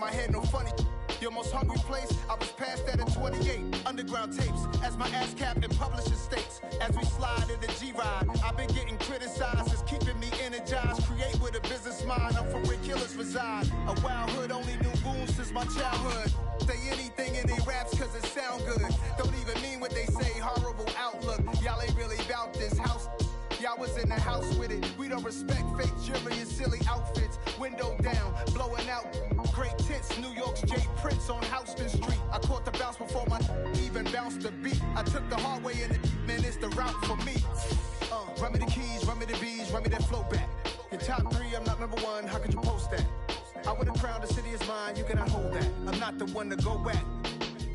my head, no funny. Your most hungry place, I was past that at 28. Underground tapes, as my ass cap and publisher states. As we slide in the G-Ride, I've been getting criticized. It's keeping me energized. Create with a business mind. I'm from where killers reside. A wild hood, only knew goons since my childhood. Say anything in they raps cause it sound good. Don't even mean what they say, horrible outlook. Y'all ain't really about this house. Y'all was in the house with it. We don't respect fake jewelry and silly outfits. Window down, blowing out. Great tits, New York's J. Prince on Houston Street. I caught the bounce before my even bounced the beat. I took the hard way in it, man, it's the route for me. Run me the keys, run me the bees, run me that flow back. In top 3, I'm not number 1, how could you post that? I would have crowned the city is mine, you cannot hold that. I'm not the one to go back.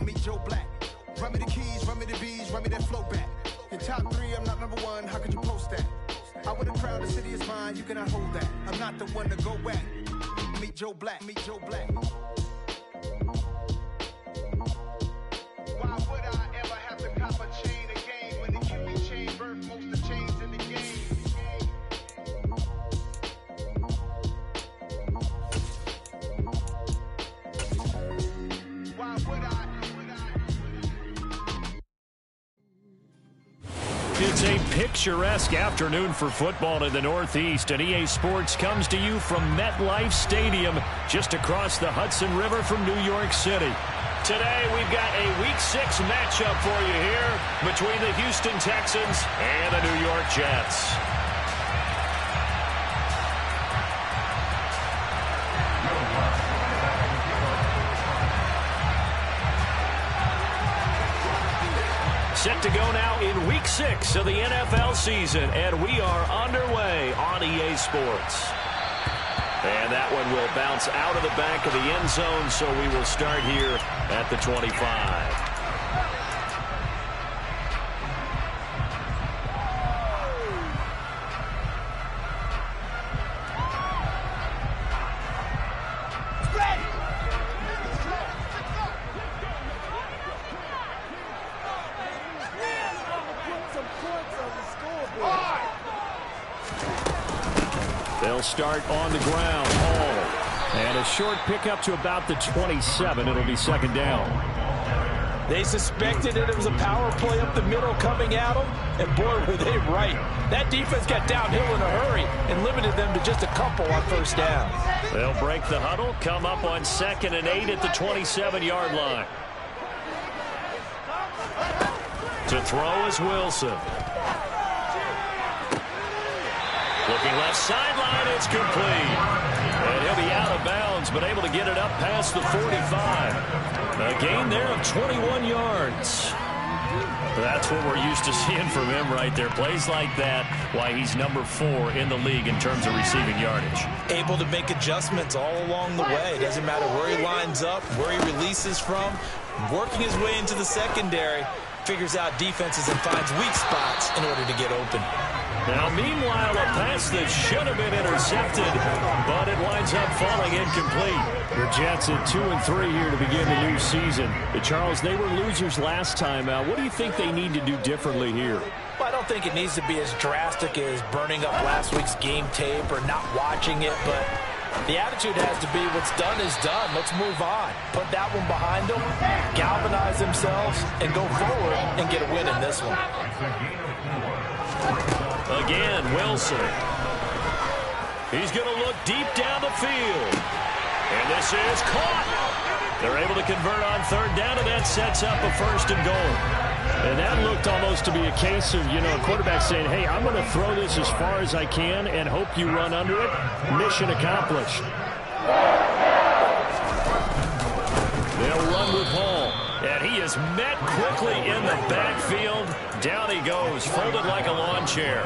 Meet Joe Black. Run me the keys, run me the bees, run me that flow back. In top 3, I'm not number 1, how could you post that? I would have crowned the city is mine, you cannot hold that. I'm not the one to go back. Meet Joe Black, meet Joe Black. Why would I ever have to cop a chain again when the QB chain birthed most of the chains in the game? Why would I? It's a picturesque afternoon for football in the Northeast, and EA Sports comes to you from MetLife Stadium, just across the Hudson River from New York City. Today, we've got a Week 6 matchup for you here between the Houston Texans and the New York Jets. Set to go now in Week 6 of the NFL season, and we are underway on EA Sports. And that one will bounce out of the back of the end zone, so we will start here at the 25. They'll start on the ground. And a short pickup to about the 27. It'll be second down. They suspected it was a power play up the middle coming at them, and boy, were they right. That defense got downhill in a hurry and limited them to just a couple on first down. They'll break the huddle, come up on 2nd and 8 at the 27-yard line. To throw is Wilson. Looking left sideline, it's complete. And he'll be out of bounds, but able to get it up past the 45. A gain there of 21 yards. That's what we're used to seeing from him right there. Plays like that, why he's number 4 in the league in terms of receiving yardage. Able to make adjustments all along the way. Doesn't matter where he lines up, where he releases from. Working his way into the secondary, figures out defenses and finds weak spots in order to get open. Now, meanwhile, a pass that should have been intercepted, but it winds up falling incomplete. The Jets at 2-3 here to begin the new season. Charles, they were losers last time out. What do you think they need to do differently here? Well, I don't think it needs to be as drastic as burning up last week's game tape or not watching it, but the attitude has to be what's done is done. Let's move on. Put that one behind them, galvanize themselves, and go forward and get a win in this one. Again, Wilson. He's going to look deep down the field. And this is caught. They're able to convert on 3rd down, and that sets up a 1st and goal. And that looked almost to be a case of, a quarterback saying, hey, I'm going to throw this as far as I can and hope you run under it. Mission accomplished. They'll run with Hall. And he is met quickly in the backfield. Down he goes, folded like a lawn chair.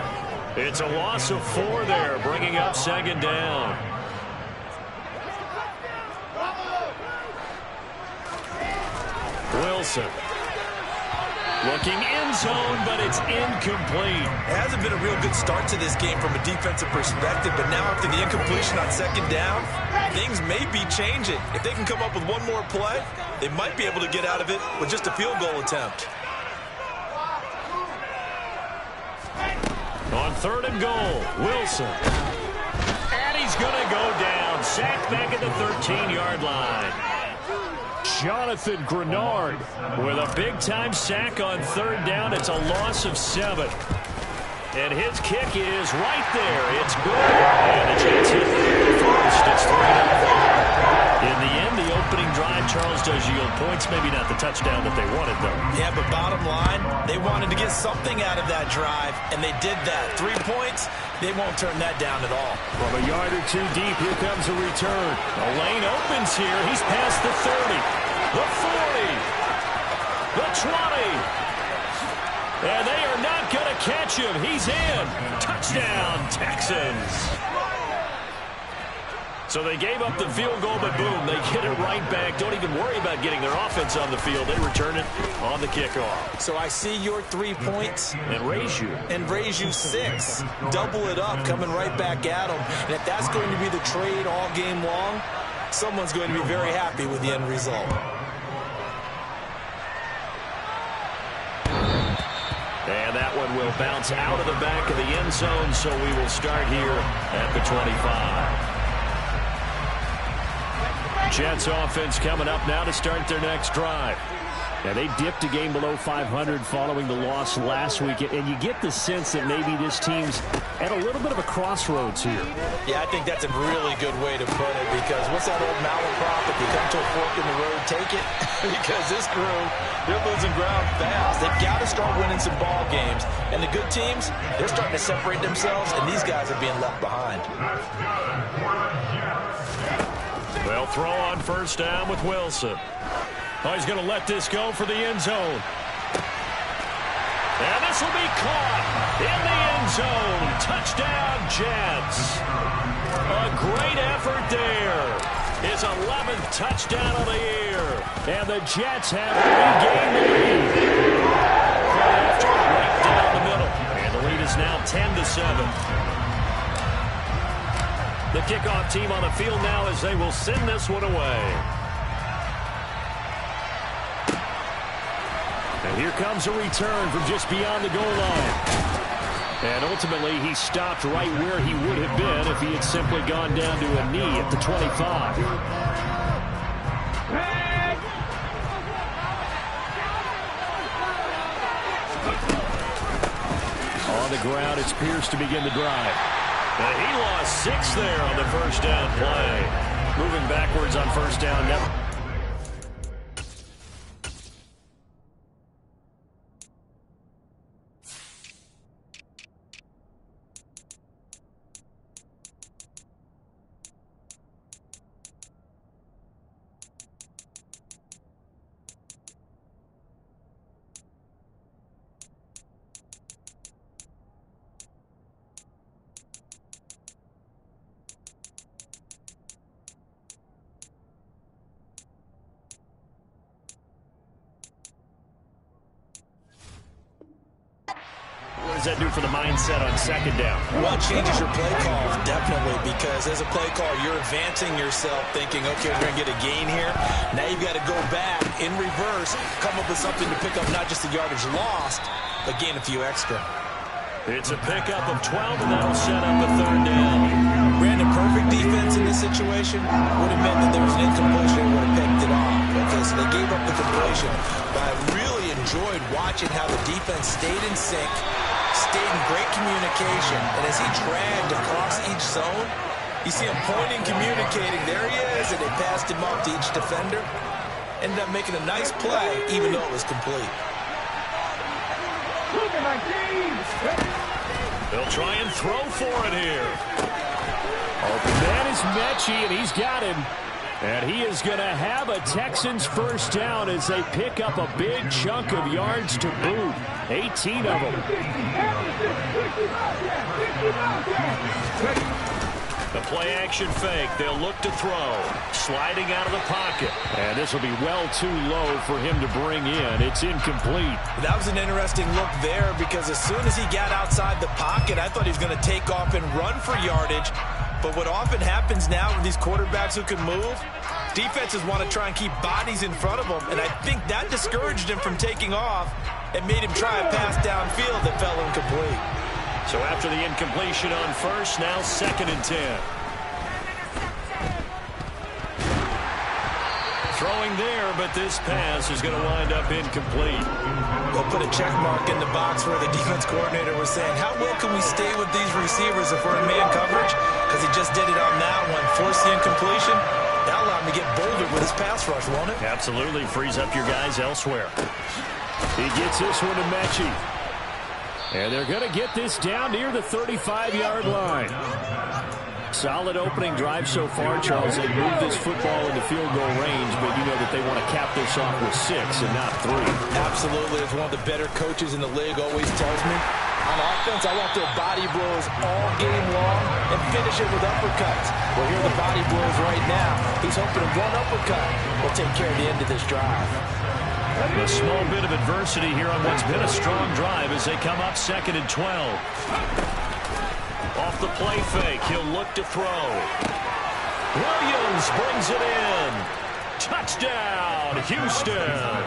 It's a loss of 4 there, bringing up 2nd down. Wilson. Looking end zone, but it's incomplete. It hasn't been a real good start to this game from a defensive perspective, but now after the incompletion on 2nd down, things may be changing. If they can come up with one more play, they might be able to get out of it with just a field goal attempt. On 3rd and goal, Wilson. And he's going to go down. down. Sacked back at the 13-yard line. Jonathan Grenard with a big-time sack on 3rd down. It's a loss of 7. And his kick is right there. It's good. And the Jets hit first. It's 3-0. In the end, the opening drive, Charles, does yield points. Maybe not the touchdown that they wanted, though. Yeah, but bottom line, they wanted to get something out of that drive, and they did that. 3 points, they won't turn that down at all. From a yard or two deep, here comes a return. The lane opens here. He's past the 30, the 40, the 20. And they are not going to catch him. He's in. Touchdown, Texans. So they gave up the field goal, but boom, they get it right back. Don't even worry about getting their offense on the field. They return it on the kickoff. So I see your 3 points. And raise you. And raise you 6. Double it up, coming right back at them. And if that's going to be the trade all game long, someone's going to be very happy with the end result. And that one will bounce out of the back of the end zone, so we will start here at the 25. Jets offense coming up now to start their next drive. Now, they dipped a game below 500 following the loss last week, and you get the sense that maybe this team's at a little bit of a crossroads here. Yeah, I think that's a really good way to put it, because what's that old malaprop? If you come to a fork in the road, take it. Because this crew, they're losing ground fast. They've got to start winning some ball games. And the good teams, they're starting to separate themselves, and these guys are being left behind. They'll throw on 1st down with Wilson. Oh, he's going to let this go for the end zone. And this will be caught in the end zone. Touchdown, Jets. A great effort there. His 11th touchdown of the year. And the Jets have regained the lead. After right down the middle. And the lead is now 10-7. The kickoff team on the field now as they will send this one away. And here comes a return from just beyond the goal line. And ultimately, he stopped right where he would have been if he had simply gone down to a knee at the 25. On the ground, it's Pierce to begin the drive. And he lost 6 there on the 1st down play. Moving backwards on 1st down. What does that do for the mindset on 2nd down? Well, it changes your play calls, definitely, because as a play call, you're advancing yourself thinking, okay, we're going to get a gain here. Now you've got to go back in reverse, come up with something to pick up not just the yardage lost, but gain a few extra. It's a pickup of 12, and that'll set up a 3rd down. Brandon, perfect defense in this situation would have meant that there was an incompletion and would have picked it off. Okay, so they gave up the completion. But I really enjoyed watching how the defense stayed in sync, stayed in great communication, and as he dragged across each zone, you see him pointing, communicating. There he is, and they passed him up to each defender. Ended up making a nice play, even though it was complete. They'll try and throw for it here. Open man is Mechie, and he's got him. And he is going to have a Texans 1st down as they pick up a big chunk of yards to boot. 18 of them. The play action fake. They'll look to throw. Sliding out of the pocket. And this will be well too low for him to bring in. It's incomplete. That was an interesting look there because as soon as he got outside the pocket, I thought he was going to take off and run for yardage. But what often happens now with these quarterbacks who can move, defenses want to try and keep bodies in front of them. And I think that discouraged him from taking off and made him try a pass downfield that fell incomplete. So after the incompletion on 1st, now 2nd and 10. throwing there, but this pass is going to wind up incomplete. They'll put a check mark in the box where the defense coordinator was saying, how well can we stay with these receivers if we're in man coverage? Because he just did it on that one. Force the incompletion. That'll allow him to get bolder with his pass rush, won't it? Absolutely. Frees up your guys elsewhere. He gets this one to Mechie. And they're going to get this down near the 35-yard line. Solid opening drive so far, Charles. They moved this football into field goal range, but you know that they want to cap this off with 6 and not 3. Absolutely. As one of the better coaches in the league always tells me, on offense, I want to throw body blows all game long and finish it with uppercuts. Well, here are the body blows right now. He's hoping one uppercut will take care of the end of this drive. A small bit of adversity here on what's been a strong drive as they come up 2nd and 12. Off the play fake, he'll look to throw. Williams brings it in. Touchdown, Houston.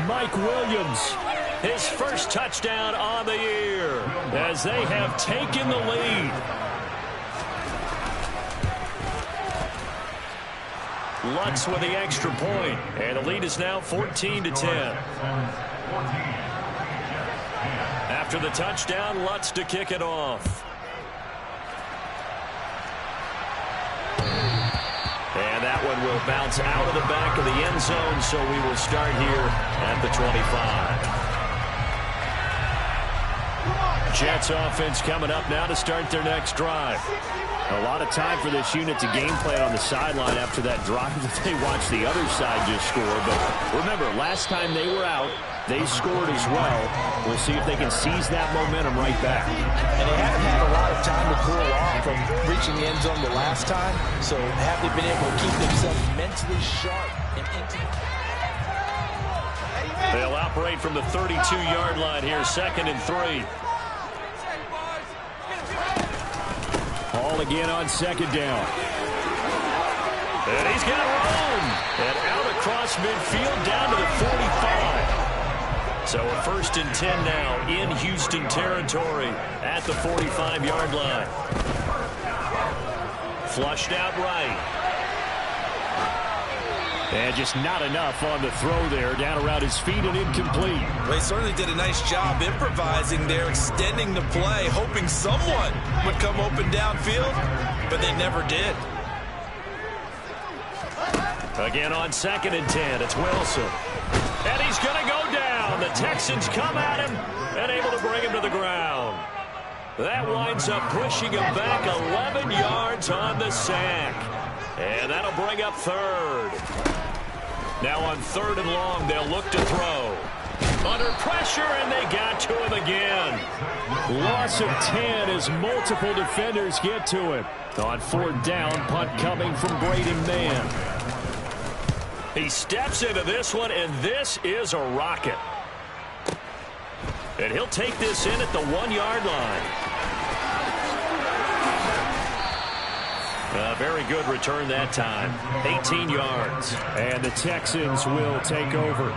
Mike Williams, his first touchdown on the year as they have taken the lead. Lutz with the extra point, and the lead is now 14-10. After the touchdown, Lutz to kick it off. And that one will bounce out of the back of the end zone, so we will start here at the 25. Jets offense coming up now to start their next drive. A lot of time for this unit to game plan on the sideline after that drive that they watched the other side just score. But remember, last time they were out, they scored as well. We'll see if they can seize that momentum right back. And they haven't had a lot of time to cool off from reaching the end zone the last time. So have they been able to keep themselves mentally sharp and into the... They'll operate from the 32-yard line here, 2nd and 3. Hall again on 2nd down. And he's got room. And out across midfield down to the 45. So a 1st and 10 now in Houston territory at the 45-yard line. Flushed out right. And just not enough on the throw there. Down around his feet and incomplete. Well, he certainly did a nice job improvising there, extending the play, hoping someone would come open downfield, but they never did. Again on 2nd and 10, it's Wilson. And he's going to go down. The Texans come at him and able to bring him to the ground. That winds up pushing him back 11 yards on the sack. And that'll bring up 3rd. Now on 3rd and long, they'll look to throw. Under pressure, and they got to him again. Loss of 10 as multiple defenders get to him. On 4th down, punt coming from Braden Mann. He steps into this one, and this is a rocket. And he'll take this in at the 1-yard line. A very good return that time. 18 yards. And the Texans will take over.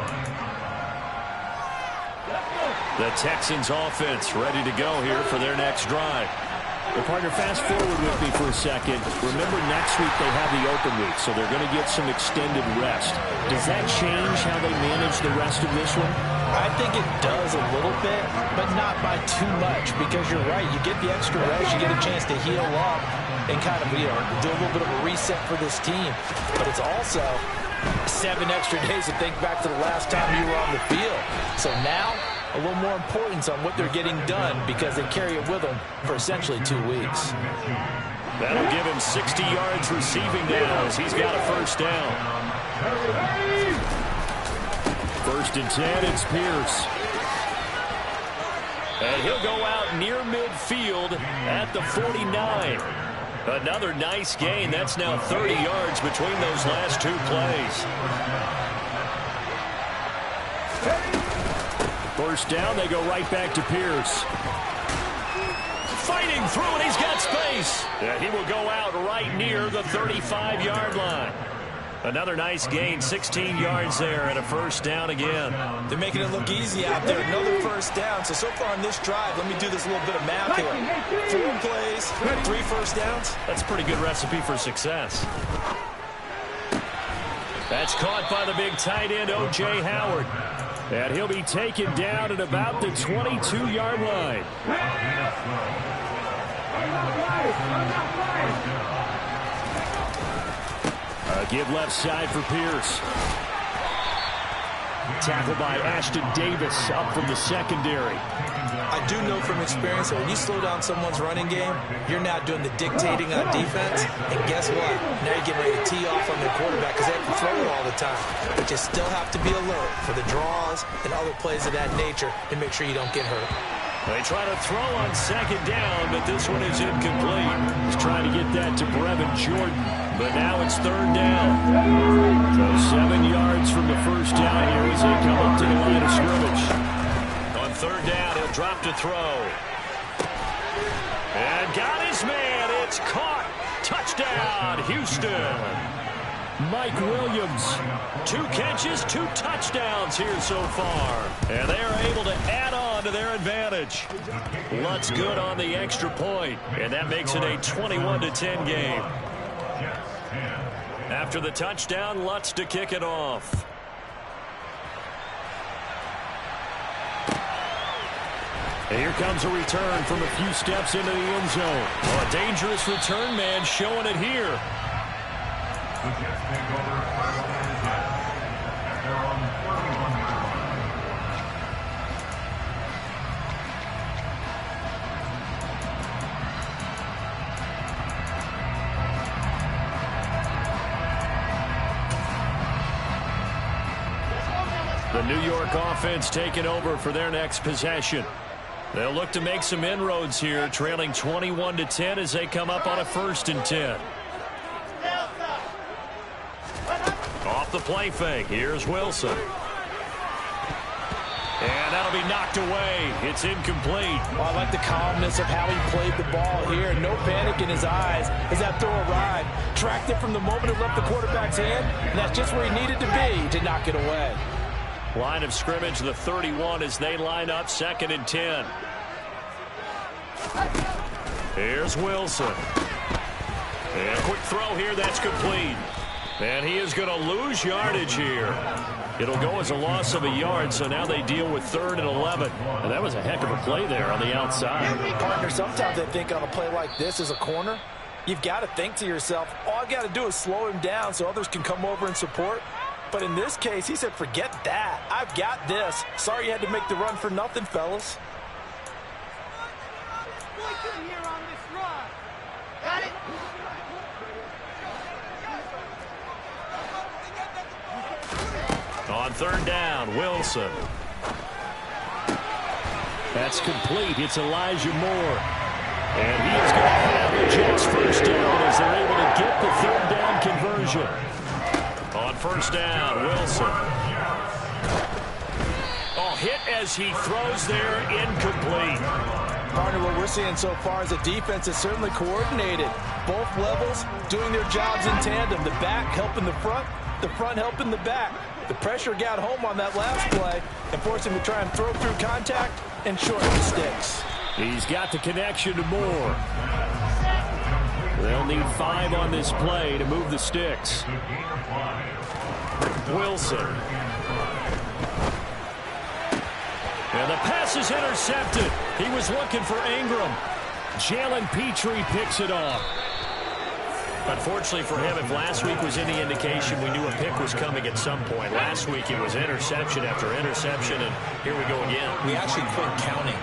The Texans offense ready to go here for their next drive. Well, partner, fast forward with me for a second. Remember, next week they have the open week, so they're going to get some extended rest. Does that change how they manage the rest of this one? I think it does a little bit, but not by too much, because you're right. You get the extra rest, you get a chance to heal up and kind of, do a little bit of a reset for this team. But it's also 7 extra days to think back to the last time you were on the field. So now, a little more importance on what they're getting done because they carry it with them for essentially 2 weeks. That'll give him 60 yards receiving downs. He's got a 1st down. 1st and 10, it's Pierce. And he'll go out near midfield at the 49. Another nice gain. That's now 30 yards between those last 2 plays. 1st down, they go right back to Pierce. Fighting through, and he's got space. And he will go out right near the 35-yard line. Another nice gain, 16 yards there, and a 1st down again. They're making it look easy out there. Another 1st down. So far on this drive, let me do this little bit of math here. 4 plays, 3 1st downs. That's a pretty good recipe for success. That's caught by the big tight end, O.J. Howard. And he'll be taken down at about the 22-yard line. Give left side for Pierce. Tackled by Ashton Davis up from the secondary. I do know from experience that when you slow down someone's running game, you're not doing the dictating on defense. And guess what? Now you're getting ready to tee off on their quarterback because they have to throw it all the time. But you still have to be alert for the draws and other plays of that nature and make sure you don't get hurt. They try to throw on second down, but this one is incomplete. He's trying to get that to Brevin Jordan, but now it's third down. So 7 yards from the first down here as they come up to the line of scrimmage. On third down, he'll drop to throw. And got his man. It's caught. Touchdown, Houston. Mike Williams, 2 catches, 2 touchdowns here so far. And they are able to add on to their advantage. Lutz good on the extra point, and that makes it a 21-10 game. After the touchdown, Lutz to kick it off. And here comes a return from a few steps into the end zone. Oh, a dangerous return man showing it here. The New York offense taking over for their next possession. They'll look to make some inroads here, trailing 21-10 as they come up on a 1st and 10. Off the play fake. Here's Wilson. And that'll be knocked away. It's incomplete. Well, I like the calmness of how he played the ball here. No panic in his eyes as that throw arrived. Tracked it from the moment it left the quarterback's hand, and that's just where he needed to be to knock it away. Line of scrimmage, the 31 as they line up 2nd and 10. Here's Wilson. And a quick throw here, that's complete. And he is going to lose yardage here. It'll go as a loss of a yard, so now they deal with 3rd and 11. And that was a heck of a play there on the outside. Partner, sometimes I think on a play like this as a corner, you've got to think to yourself, all I got to do is slow him down so others can come over and support. But in this case, he said, forget that. I've got this. Sorry you had to make the run for nothing, fellas. On 3rd down, Wilson. That's complete. It's Elijah Moore. And he is going to have the Jets first down as they're able to get the 3rd down conversion. On 1st down, Wilson. Oh, hit as he throws there, incomplete. Partner, what we're seeing so far is a defense is certainly coordinated. Both levels doing their jobs in tandem. The back helping the front helping the back. The pressure got home on that last play and forced him to try and throw through contact and shorten the sticks. He's got the connection to Moore. They'll need 5 on this play to move the sticks. Wilson. And the pass is intercepted. He was looking for Ingram. Jalen Petrie picks it off. Unfortunately for him, if last week was any indication, we knew a pick was coming at some point. Last week it was interception after interception, and here we go again. We actually quit counting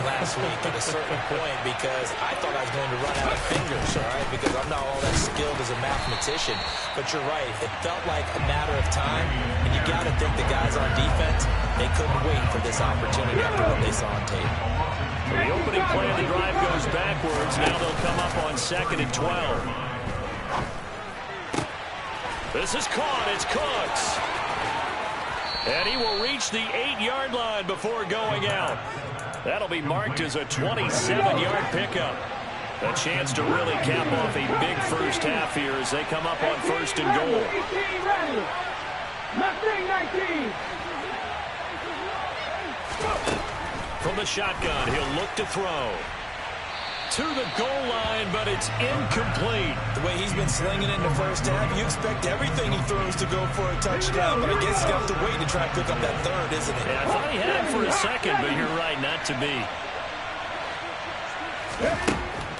last week at a certain point because I thought I was going to run out of fingers, all right, because I'm not all that skilled as a mathematician. But you're right. It felt like a matter of time, and you got to think the guys on defense, they couldn't wait for this opportunity after what they saw on tape. The opening play of the drive goes backwards. Now they'll come up on 2nd and 12. This is caught. It's Cooks. And he will reach the 8-yard line before going out. That'll be marked as a 27-yard pickup. A chance to really cap off a big first half here as they come up on 1st and goal. From the shotgun, he'll look to throw. to the goal line, but it's incomplete. The way he's been slinging it in the first half, you expect everything he throws to go for a touchdown, but I guess he's got to wait to try and pick up that third, isn't it? Yeah, I thought he had him for a second, but you're right, not to be.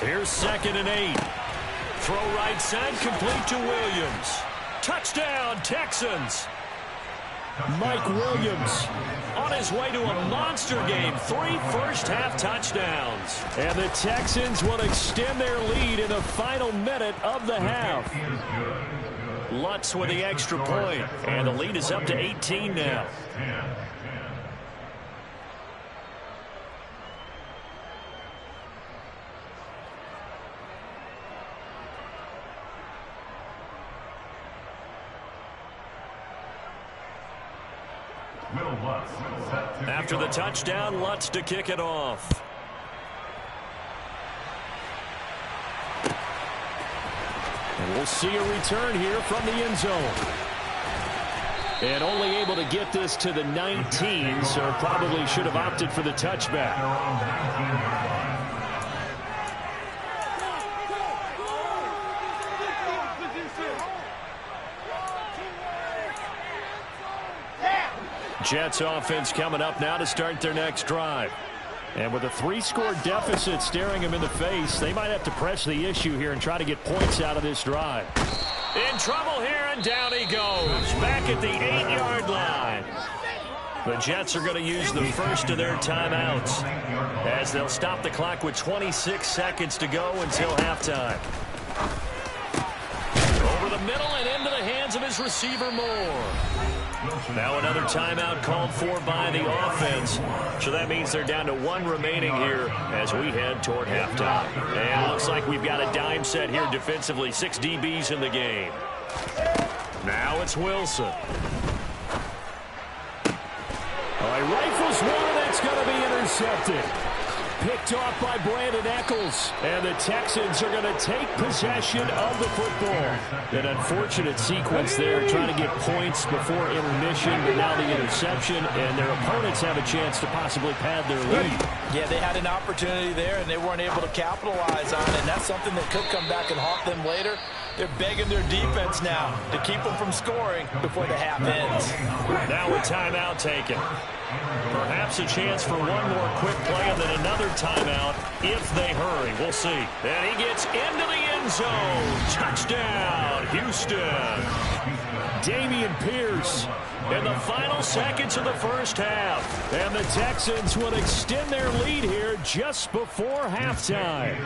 Here's 2nd and 8. Throw right side, complete to Williams. Touchdown, Texans. Mike Williams on his way to a monster game. 3 first-half touchdowns. And the Texans will extend their lead in the final minute of the half. Lutz with the extra point. And the lead is up to 18 now. After the touchdown, Lutz to kick it off. And we'll see a return here from the end zone. And only able to get this to the 19, so probably should have opted for the touchback. Jets offense coming up now to start their next drive. And with a 3-score deficit staring them in the face, they might have to press the issue here and try to get points out of this drive. In trouble here, and down he goes. Back at the 8-yard line. The Jets are going to use the first of their timeouts as they'll stop the clock with 26 seconds to go until halftime. Over the middle and into the hands of his receiver Moore. Now another timeout called for by the offense. So that means they're down to 1 remaining here as we head toward halftime. And it looks like we've got a dime set here defensively. 6 DBs in the game. Now it's Wilson. All right, rifles one, that's going to be intercepted. Picked off by Brandon Eccles. And the Texans are going to take possession of the football. An unfortunate sequence there, trying to get points before intermission, but now the interception, and their opponents have a chance to possibly pad their lead. Yeah, they had an opportunity there, and they weren't able to capitalize on it, and that's something that could come back and haunt them later. They're begging their defense now to keep them from scoring before the half ends. Now a timeout taken. Perhaps a chance for one more quick play and then another timeout if they hurry. We'll see. And he gets into the end zone. Touchdown, Houston. Dameon Pierce in the final seconds of the first half. And the Texans will extend their lead here just before halftime.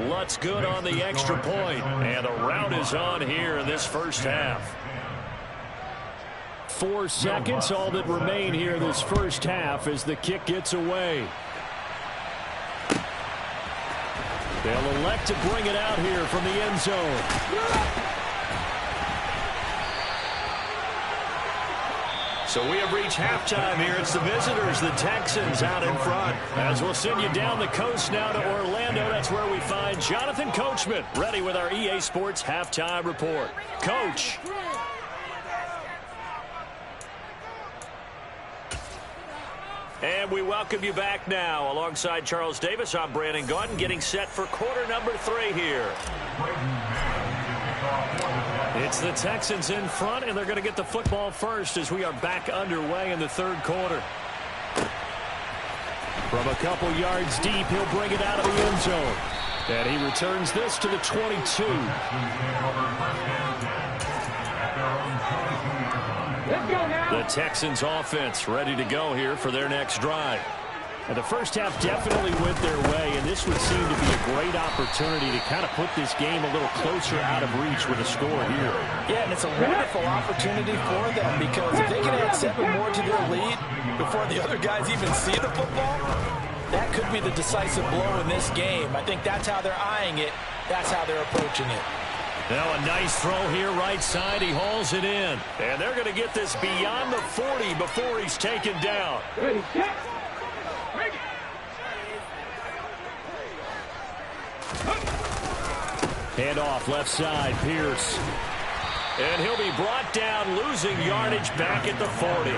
Lutz good on the extra point, and the rout is on here in this first half. 4 seconds, all that remain here this first half as the kick gets away. They'll elect to bring it out here from the end zone. So we have reached halftime here. It's the visitors, the Texans, out in front. As we'll send you down the coast now to Orlando. That's where we find Jonathan Coachman, ready with our EA Sports Halftime Report. Coach. And we welcome you back now. Alongside Charles Davis, I'm Brandon Gaudin, getting set for quarter number 3 here. It's the Texans in front, and they're going to get the football first as we are back underway in the third quarter. From a couple yards deep, he'll bring it out of the end zone. And he returns this to the 22. The Texans offense ready to go here for their next drive. And the first half definitely went their way, and this would seem to be a great opportunity to kind of put this game a little closer out of reach with a score here. Yeah, and it's a wonderful opportunity for them because if they can add 7 more to their lead before the other guys even see the football, that could be the decisive blow in this game. I think that's how they're eyeing it. That's how they're approaching it. Now a nice throw here right side. He hauls it in. And they're going to get this beyond the 40 before he's taken down. Hand off left side, Pierce. And he'll be brought down, losing yardage back at the 40.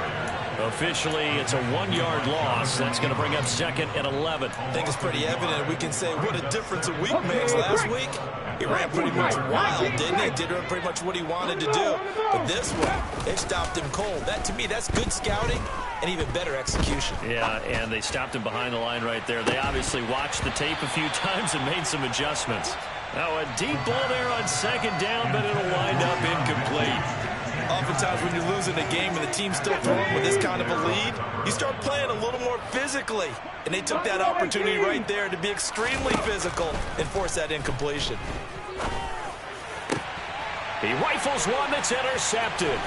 Officially, it's a 1-yard loss. That's going to bring up 2nd and 11. I think it's pretty evident. We can say what a difference a week makes. Last week, he ran pretty much wild, didn't he? Did pretty much what he wanted to do. But this one, they stopped him cold. That, to me, that's good scouting and even better execution. Yeah, and they stopped him behind the line right there. They obviously watched the tape a few times and made some adjustments. Now a deep ball there on 2nd down, but it'll wind up incomplete. Oftentimes when you're losing a game and the team's still throwing with this kind of a lead, you start playing a little more physically. And they took that opportunity right there to be extremely physical and force that incompletion. He rifles one that's intercepted.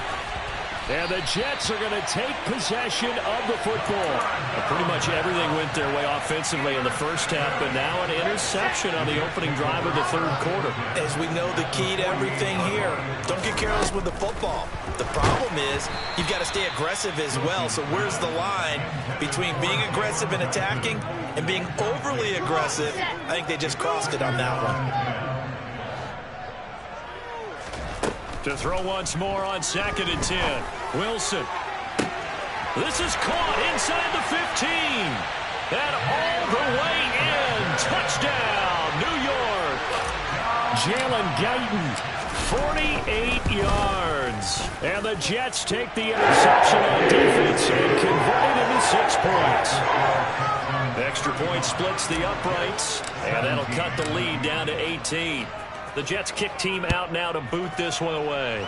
And the Jets are going to take possession of the football. Pretty much everything went their way offensively in the first half, but now an interception on the opening drive of the 3rd quarter. As we know, the key to everything here, don't get careless with the football. The problem is you've got to stay aggressive as well. So where's the line between being aggressive and attacking and being overly aggressive? I think they just crossed it on that one. To throw once more on 2nd and 10. Wilson. This is caught inside the 15. And all the way in. Touchdown, New York. Jalen Guyton, 48 yards. And the Jets take the interception on defense and convert it into 6 points. Extra point splits the uprights, and that'll cut the lead down to 18. The Jets kick team out now to boot this one away.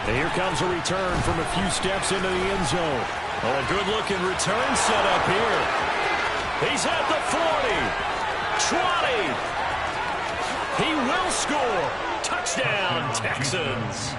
And here comes a return from a few steps into the end zone. Well, a good-looking return set up here. He's at the 40. 20. He will score. Touchdown, Texans.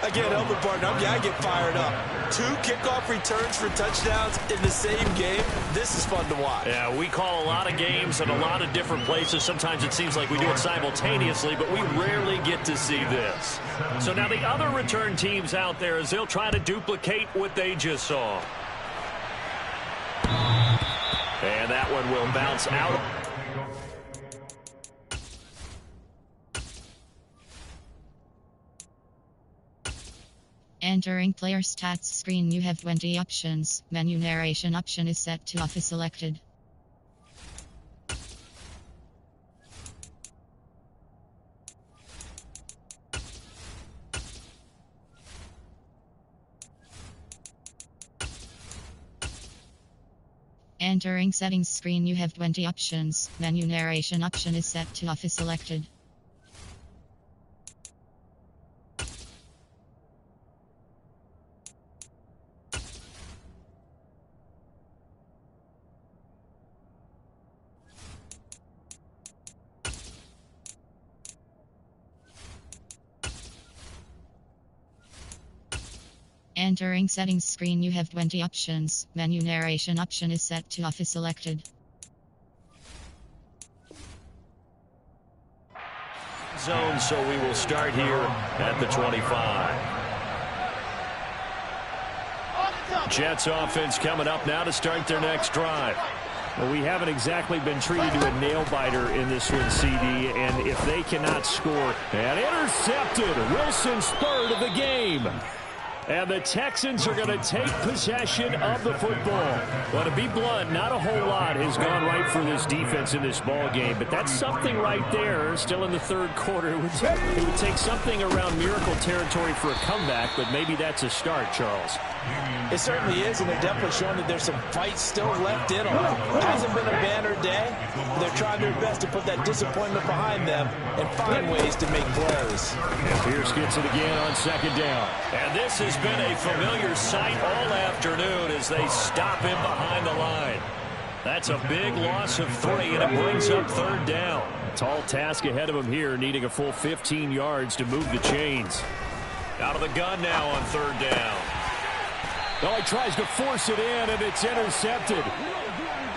Again, help it, partner. I get fired up. 2 kickoff returns for touchdowns in the same game. This is fun to watch. Yeah, we call a lot of games in a lot of different places. Sometimes it seems like we do it simultaneously, but we rarely get to see this. So now the other return teams out there, as they'll try to duplicate what they just saw. And that one will bounce out. Entering player stats screen, you have 20 options. Menu narration option is set to off is selected. Entering settings screen, you have 20 options. Menu narration option is set to off is selected. Entering settings screen, you have 20 options. Menu narration option is set to off is selected. Zone, so we will start here at the 25. Jets offense coming up now to start their next drive. Well, we haven't exactly been treated to a nail-biter in this one, CD, and if they cannot score... And intercepted. Wilson's 3rd of the game. And the Texans are going to take possession of the football. Well, to be blunt, not a whole lot has gone right for this defense in this ball game, but that's something right there. Still in the 3rd quarter. It would take something around miracle territory for a comeback, but maybe that's a start, Charles. It certainly is, and they're definitely showing that there's some fight still left in them. It hasn't been a banner day. They're trying their best to put that disappointment behind them and find ways to make plays. And Pierce gets it again on 2nd down. And this has been a familiar sight all afternoon as they stop him behind the line. That's a big loss of 3, and it brings up 3rd down. Tall task ahead of him here, needing a full 15 yards to move the chains. Out of the gun now on 3rd down. Well, he tries to force it in, and it's intercepted.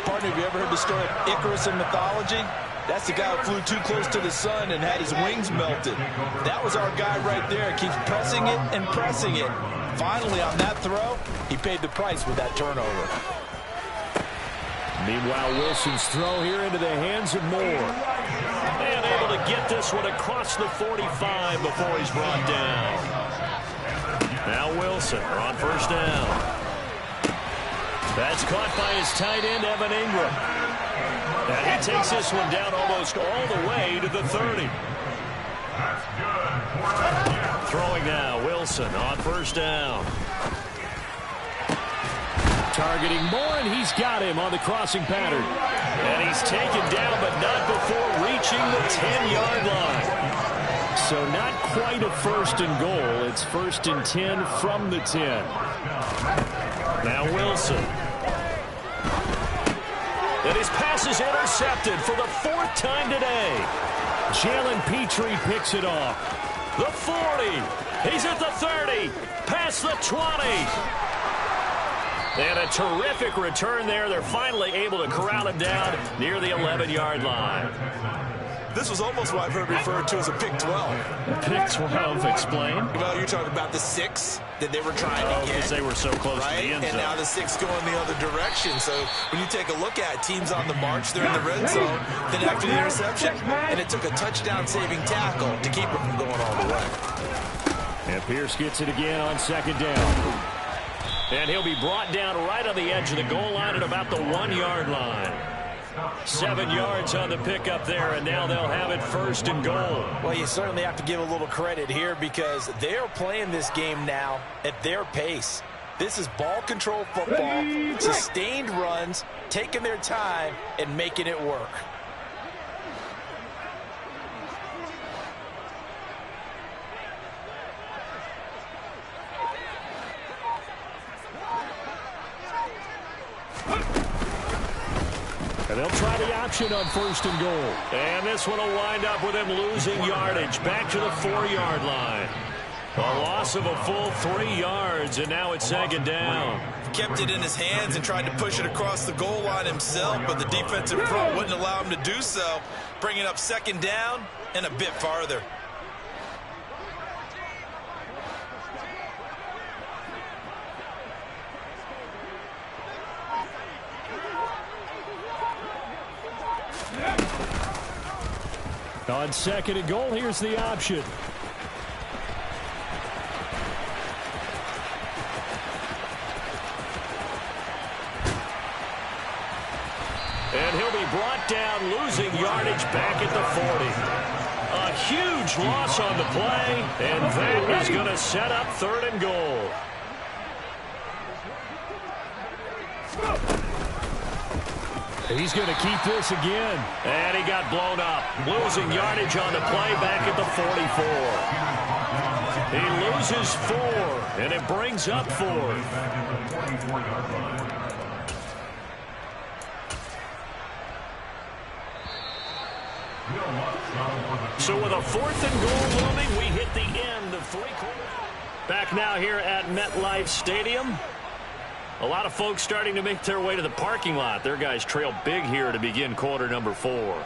Partner, have you ever heard the story of Icarus in mythology? That's the guy who flew too close to the sun and had his wings melted. That was our guy right there. Keeps pressing it and pressing it. Finally, on that throw, he paid the price with that turnover. Meanwhile, Wilson's throw here into the hands of Moore. And able to get this one across the 45 before he's brought down. Now Wilson on first down. That's caught by his tight end, Evan Ingram. And he takes this one down almost all the way to the 30. Throwing now, Wilson on first down. Targeting Moore, and he's got him on the crossing pattern. And he's taken down, but not before reaching the 10-yard line. So not quite a first and goal. It's first and 10 from the 10. Now Wilson. And his pass is intercepted for the 4th time today. Jalen Petrie picks it off. The 40. He's at the 30. Past the 20. And a terrific return there. They're finally able to corral him down near the 11-yard line. This was almost what I've heard referred to as a pick 12. Pick 12, explain. Well, you're talking about the 6 that they were trying to get. Because they were so close right? to the end zone. And now the 6 going the other direction. So when you take a look at teams on the march, they're in the red zone. Then after the interception, and it took a touchdown-saving tackle to keep them from going all the way. And Pierce gets it again on second down. And he'll be brought down right on the edge of the goal line at about the 1-yard line. 7 yards on the pickup there, and now they'll have it first and goal. Well, you certainly have to give a little credit here because they're playing this game now at their pace. This is ball control football, sustained runs, taking their time, and making it work. And they'll try the option on first and goal. And this one will wind up with him losing yardage back to the 4-yard line. A loss of a full 3 yards, and now it's second down. Kept it in his hands and tried to push it across the goal line himself, but the defensive front wouldn't allow him to do so, bringing up second down and a bit farther. On second and goal, here's the option. And he'll be brought down, losing yardage back at the 40. A huge loss on the play, and that is going to set up third and goal. He's going to keep this again. And he got blown up. Losing yardage on the play back at the 44. He loses 4, and it brings up 4. So with a 4th and goal looming, we hit the end of 3 quarters. Back now here at MetLife Stadium. A lot of folks starting to make their way to the parking lot. Their guys trail big here to begin quarter number 4.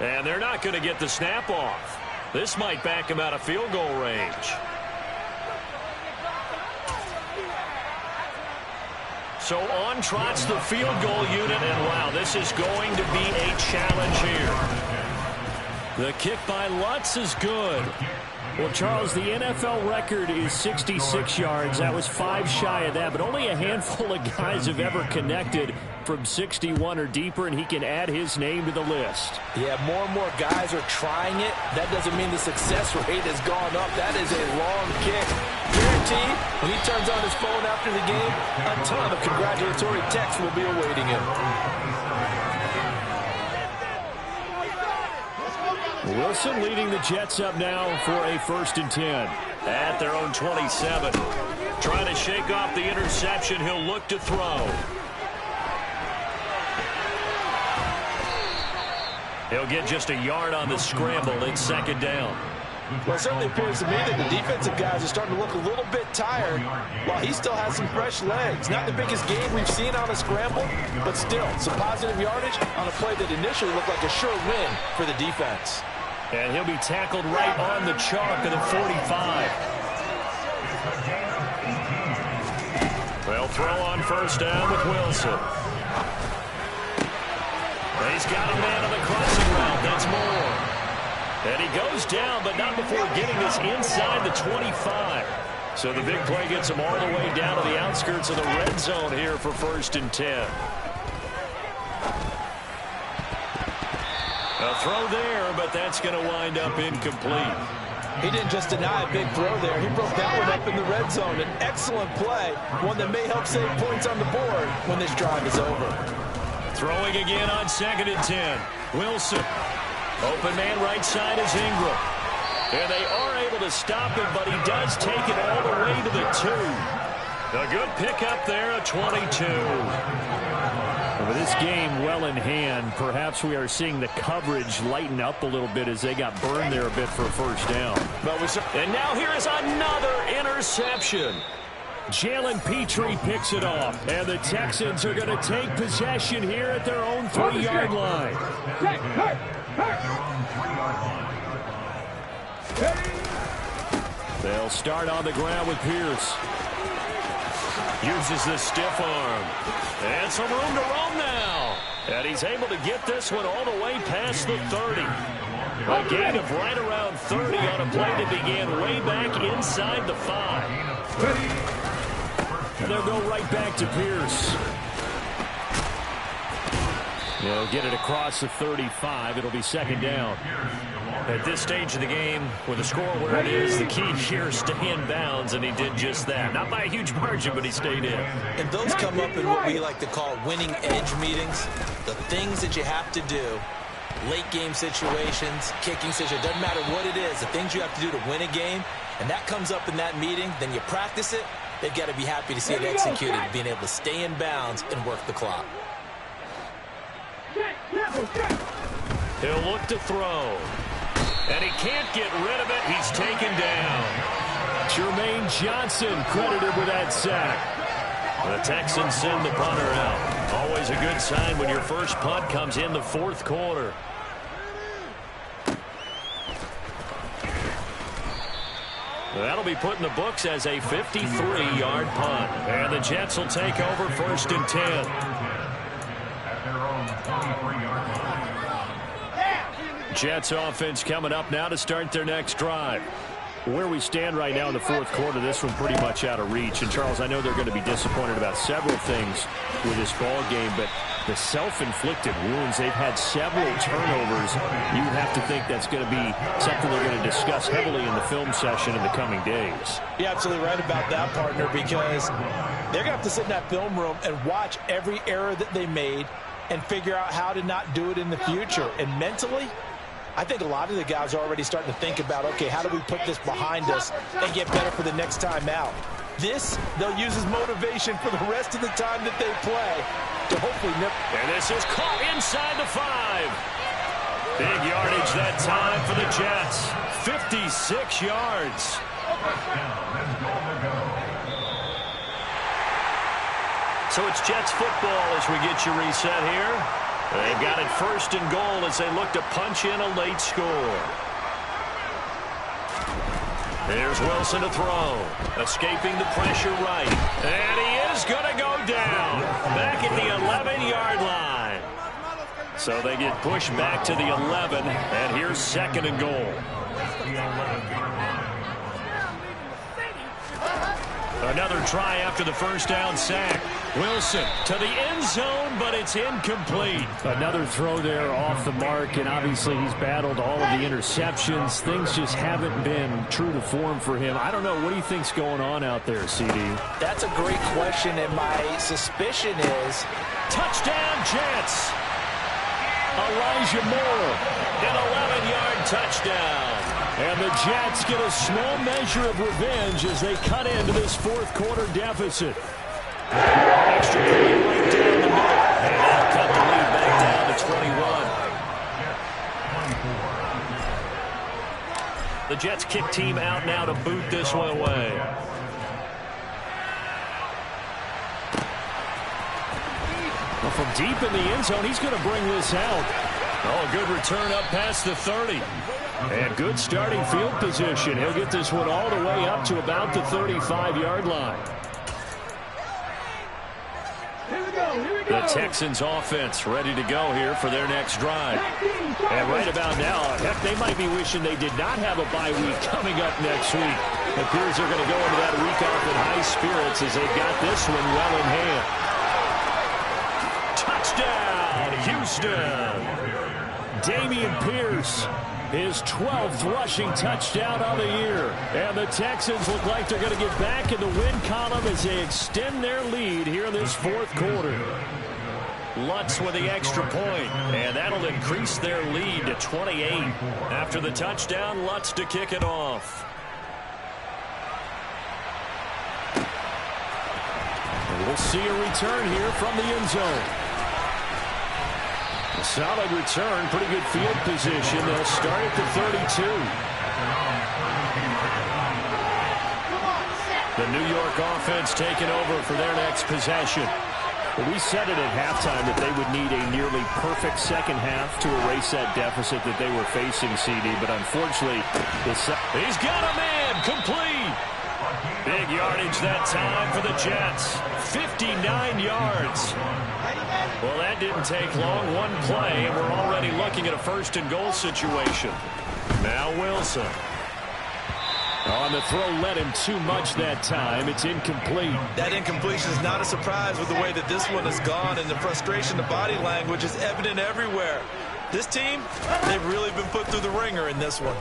And they're not going to get the snap off. This might back him out of field goal range. So on trots the field goal unit, and wow, this is going to be a challenge here. The kick by Lutz is good. Well, Charles, the NFL record is 66 yards. That was 5 shy of that, but only a handful of guys have ever connected from 61 or deeper, and he can add his name to the list. Yeah, more and more guys are trying it. That doesn't mean the success rate has gone up. That is a long kick. Guaranteed, when he turns on his phone after the game, a ton of congratulatory texts will be awaiting him. Wilson leading the Jets up now for a 1st and 10. At their own 27. Trying to shake off the interception. He'll look to throw. He'll get just a yard on the scramble. It's second down. Well, it certainly appears to me that the defensive guys are starting to look a little bit tired while he still has some fresh legs. Not the biggest game we've seen on a scramble, but still some positive yardage on a play that initially looked like a sure win for the defense. And he'll be tackled right on the chalk of the 45. They'll throw on first down with Wilson. He's got a man on the crossing route. That's Moore. And he goes down, but not before getting this inside the 25. So the big play gets him all the way down to the outskirts of the red zone here for 1st and 10. A throw there, but that's going to wind up incomplete. He didn't just deny a big throw there. He broke that one up in the red zone. An excellent play, one that may help save points on the board when this drive is over. Throwing again on 2nd and 10. Wilson. Open man right side is Ingram. And they are able to stop him, but he does take it all the way to the 2. A good pickup there, a 22. With this game well in hand, perhaps we are seeing the coverage lighten up a little bit as they got burned there a bit for a first down. And now here is another interception. Jalen Petrie picks it off, and the Texans are going to take possession here at their own 3-yard line. They'll start on the ground with Pierce. Uses the stiff arm. And some room to roam now. And he's able to get this one all the way past the 30. A gain of right around 30 on a play that began way back inside the 5. And they'll go right back to Pierce. They'll get it across the 35. It'll be second down. At this stage of the game, with the score where it is, the key here is stay in bounds, and he did just that. Not by a huge margin, but he stayed in. And those come up in what we like to call winning edge meetings. The things that you have to do, late game situations, kicking situations, doesn't matter what it is, the things you have to do to win a game, and that comes up in that meeting, then you practice it. They've got to be happy to see it executed, being able to stay in bounds and work the clock. He'll look to throw. And he can't get rid of it. He's taken down. Jermaine Johnson credited with that sack. The Texans send the punter out. Always a good sign when your first punt comes in the 4th quarter. That'll be put in the books as a 53-yard punt. And the Jets will take over 1st and 10. Jets offense coming up now to start their next drive. Where we stand right now in the 4th quarter, this one pretty much out of reach. And, Charles, I know they're going to be disappointed about several things with this ball game, but the self-inflicted wounds, they've had several turnovers. You have to think that's going to be something they're going to discuss heavily in the film session in the coming days. You're absolutely right about that, partner, because they're going to have to sit in that film room and watch every error that they made and figure out how to not do it in the future. And mentally, I think a lot of the guys are already starting to think about, okay, how do we put this behind us and get better for the next time out? This, they'll use as motivation for the rest of the time that they play to hopefully nip. And this is caught inside the 5. Big yardage that time for the Jets. 56 yards. So it's Jets football as we get you reset here. They've got it 1st and goal as they look to punch in a late score. Here's Wilson to throw. Escaping the pressure right. And he is going to go down. Back at the 11-yard line. So they get pushed back to the 11. And here's 2nd and goal. Another try after the first down sack. Wilson to the end zone, but it's incomplete. Another throw there off the mark, and obviously he's battled all of the interceptions. Things just haven't been true to form for him. I don't know. What do you think's going on out there, CD? That's a great question, and my suspicion is touchdown Jets. Elijah Moore, an 11-yard touchdown. And the Jets get a small measure of revenge as they cut into this 4th quarter deficit. Extra point right down the middle. And that'll cut the lead back down to 21. The Jets kick team out now to boot this one away. Well, from deep in the end zone, he's going to bring this out. Oh, good return up past the 30. And good starting field position. He'll get this one all the way up to about the 35-yard line. The Texans offense ready to go here for their next drive. And right about now, heck, they might be wishing they did not have a bye week coming up next week. It appears they're going to go into that week off in high spirits as they've got this one well in hand. Touchdown, Houston. Dameon Pierce, his 12th rushing touchdown of the year. And the Texans look like they're going to get back in the win column as they extend their lead here in this fourth quarter. Lutz with the extra point, and that'll increase their lead to 28. After the touchdown, Lutz to kick it off. And we'll see a return here from the end zone. A solid return, pretty good field position. They'll start at the 32. The New York offense taking over for their next possession. Well, we said it at halftime that they would need a nearly perfect second half to erase that deficit that they were facing, CD. But unfortunately, he's got a man complete. Big yardage that time for the Jets. 59 yards. Well, that didn't take long. One play, and we're already looking at a first-and-goal situation. Now Wilson. On the throw led him too much that time. It's incomplete. That incompletion is not a surprise with the way that this one has gone, and the frustration, the body language is evident everywhere. This team, they've really been put through the ringer in this one.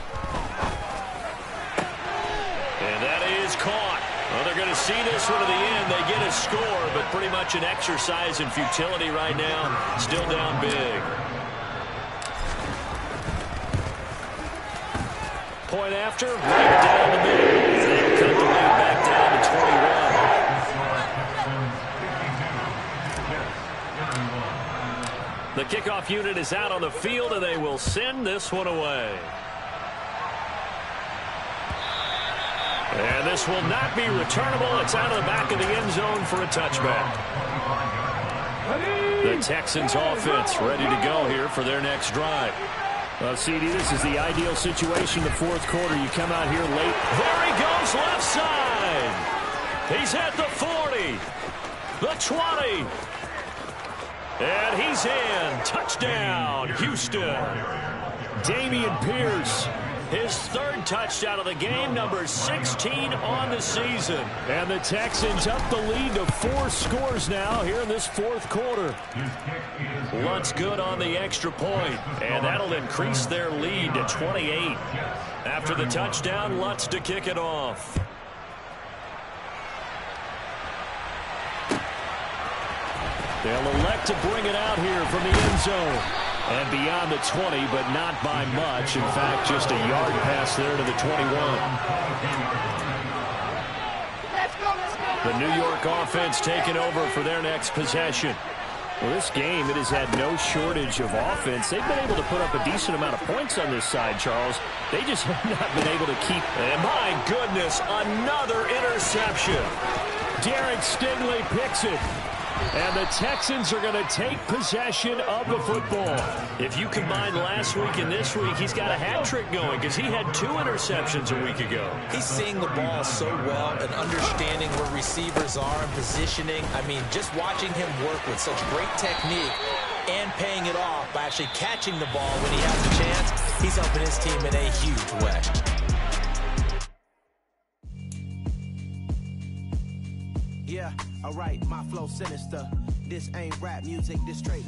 And that is caught. Well, they're going to see this one to the end. They get a score, but pretty much an exercise in futility right now. Still down big. Point after, right down the middle. They'll cut the lead back down to 21. The kickoff unit is out on the field, and they will send this one away. And this will not be returnable. It's out of the back of the end zone for a touchback. The Texans offense ready to go here for their next drive. Well, CD, this is the ideal situation, the fourth quarter. You come out here late. There he goes, left side. He's at the 40, the 20. And he's in. Touchdown, Houston. Dameon Pierce. His third touchdown of the game, number 16 on the season. And the Texans up the lead to 4 scores now here in this fourth quarter. Lutz good on the extra point, and that'll increase their lead to 28. After the touchdown, Lutz to kick it off. They'll elect to bring it out here from the end zone. And beyond the 20, but not by much. In fact, just a yard pass there to the 21. The New York offense taking over for their next possession. Well, this game, it has had no shortage of offense. They've been able to put up a decent amount of points on this side, Charles. They just have not been able to keep. And my goodness, another interception. Derek Stingley picks it. And the Texans are going to take possession of the football. If you combine last week and this week, he's got a hat trick going because he had 2 interceptions a week ago. He's seeing the ball so well and understanding where receivers are and positioning. I mean, just watching him work with such great technique and paying it off by actually catching the ball when he has a chance, he's helping his team in a huge way. Yeah, alright, my flow sinister. This ain't rap music, this straight